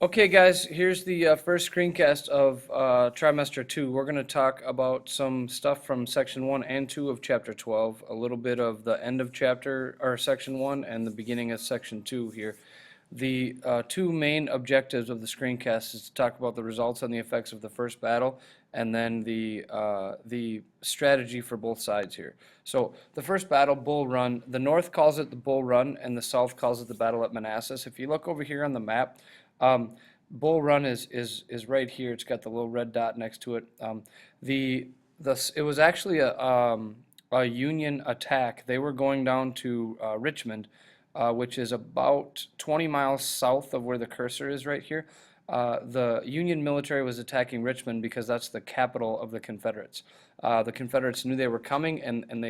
Okay, guys, here's the first screencast of trimester 2. We're going to talk about some stuff from section 1 and 2 of chapter 12, a little bit of the end of chapter or section 1 and the beginning of section 2 here. The two main objectives of the screencast is to talk about the results and the effects of the first battle, and then the strategy for both sides here. So the first battle, Bull Run, the North calls it the Bull Run, and the South calls it the Battle at Manassas. If you look over here on the map, um, Bull Run is right here. It's got the little red dot next to it. The it was actually a Union attack. They were going down to Richmond, which is about 20 miles south of where the cursor is right here. The Union military was attacking Richmond because that's the capital of the Confederates. The Confederates knew they were coming, and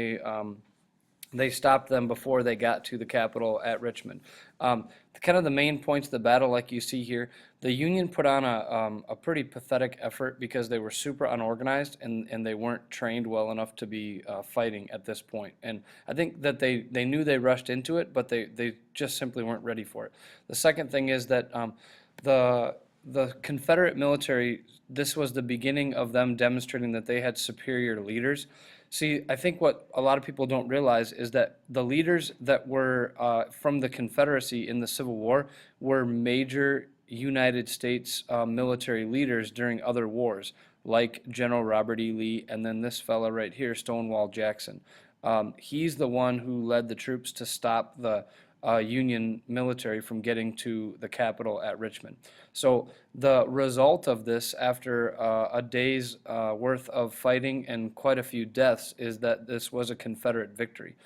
they stopped them before they got to the capital at Richmond. Kind of the main points of the battle, like you see here, the Union put on a pretty pathetic effort because they were super unorganized and they weren't trained well enough to be fighting at this point. And I think that they knew they rushed into it, but they just simply weren't ready for it. The second thing is that the the Confederate military, this was the beginning of them demonstrating that they had superior leaders. See, I think what a lot of people don't realize is that the leaders that were from the Confederacy in the Civil War were major United States military leaders during other wars, like General Robert E. Lee, and then this fella right here, Stonewall Jackson. He's the one who led the troops to stop the Union military from getting to the capital at Richmond. So the result of this, after a day's worth of fighting and quite a few deaths, is that this was a Confederate victory.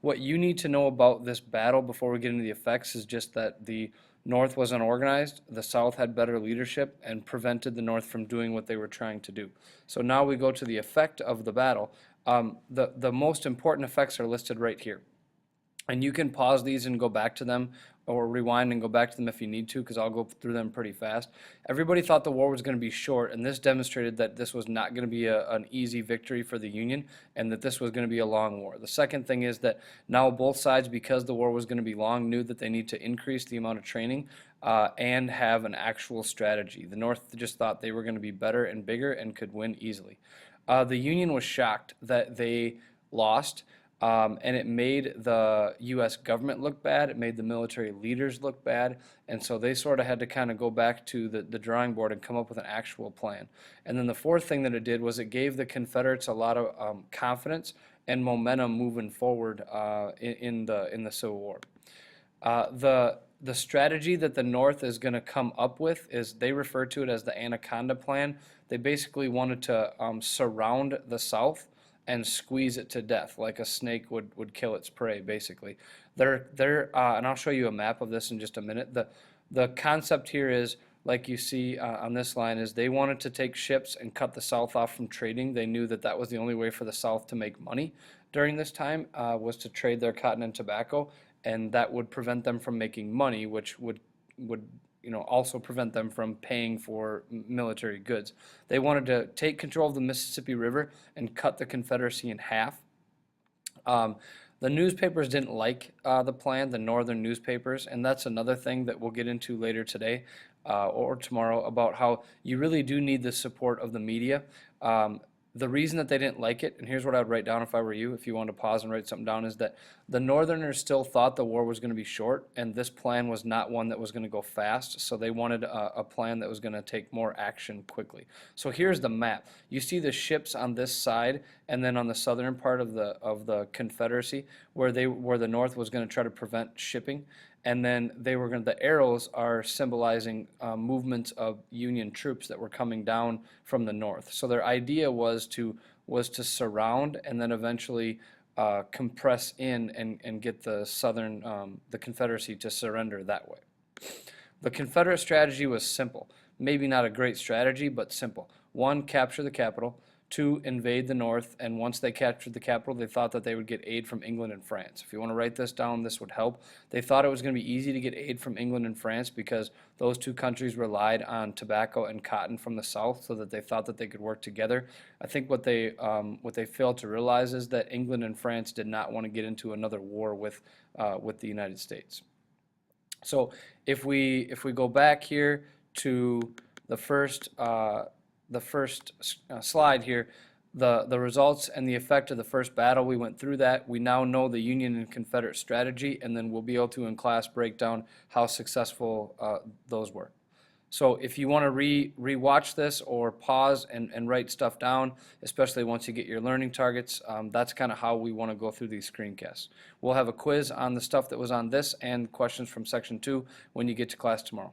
What you need to know about this battle before we get into the effects is just that the North was unorganized, the South had better leadership, and prevented the North from doing what they were trying to do. So now we go to the effect of the battle. The most important effects are listed right here. And you can pause these and go back to them, or rewind and go back to them if you need to, because I'll go through them pretty fast. Everybody thought the war was going to be short, and this demonstrated that this was not going to be an easy victory for the Union, and that this was going to be a long war. The second thing is that now both sides, because the war was going to be long, knew that they need to increase the amount of training and have an actual strategy. The North just thought they were going to be better and bigger and could win easily. The Union was shocked that they lost. And it made the U.S. government look bad. It made the military leaders look bad. And so they sort of had to kind of go back to the drawing board and come up with an actual plan. And then the fourth thing that it did was it gave the Confederates a lot of confidence and momentum moving forward in the Civil War. The strategy that the North is going to come up with is they refer to it as the Anaconda Plan. They basically wanted to surround the South and squeeze it to death, like a snake would kill its prey, basically. And I'll show you a map of this in just a minute. The concept here is, like you see on this line, is they wanted to take ships and cut the South off from trading. They knew that that was the only way for the South to make money during this time, was to trade their cotton and tobacco, and that would prevent them from making money, which would also prevent them from paying for military goods. They wanted to take control of the Mississippi River and cut the Confederacy in half. The newspapers didn't like the plan, the northern newspapers, and that's another thing that we'll get into later today or tomorrow, about how you really do need the support of the media. The reason that they didn't like it, and here's what I'd write down if I were you, if you want to pause and write something down, is that the Northerners still thought the war was going to be short, and this plan was not one that was going to go fast, so they wanted a plan that was going to take more action quickly. So here's the map. You see the ships on this side, and then on the southern part of the Confederacy, where the North was going to try to prevent shipping. And then the arrows are symbolizing movements of Union troops that were coming down from the north. So their idea was to surround and then eventually compress in and get the Confederacy to surrender that way. The Confederate strategy was simple. Maybe not a great strategy, but simple. One, capture the capital. Two, invade the North, and once they captured the capital, they thought that they would get aid from England and France. If you want to write this down, this would help. They thought it was going to be easy to get aid from England and France because those two countries relied on tobacco and cotton from the South, so that they thought that they could work together. I think what they failed to realize is that England and France did not want to get into another war with the United States. So if we go back here to the first slide here, the results and the effect of the first battle, we went through that. We now know the Union and Confederate strategy, and then we'll be able to in class break down how successful those were. So if you want to re-watch this or pause and write stuff down, especially once you get your learning targets, that's kind of how we want to go through these screencasts. We'll have a quiz on the stuff that was on this and questions from section 2 when you get to class tomorrow.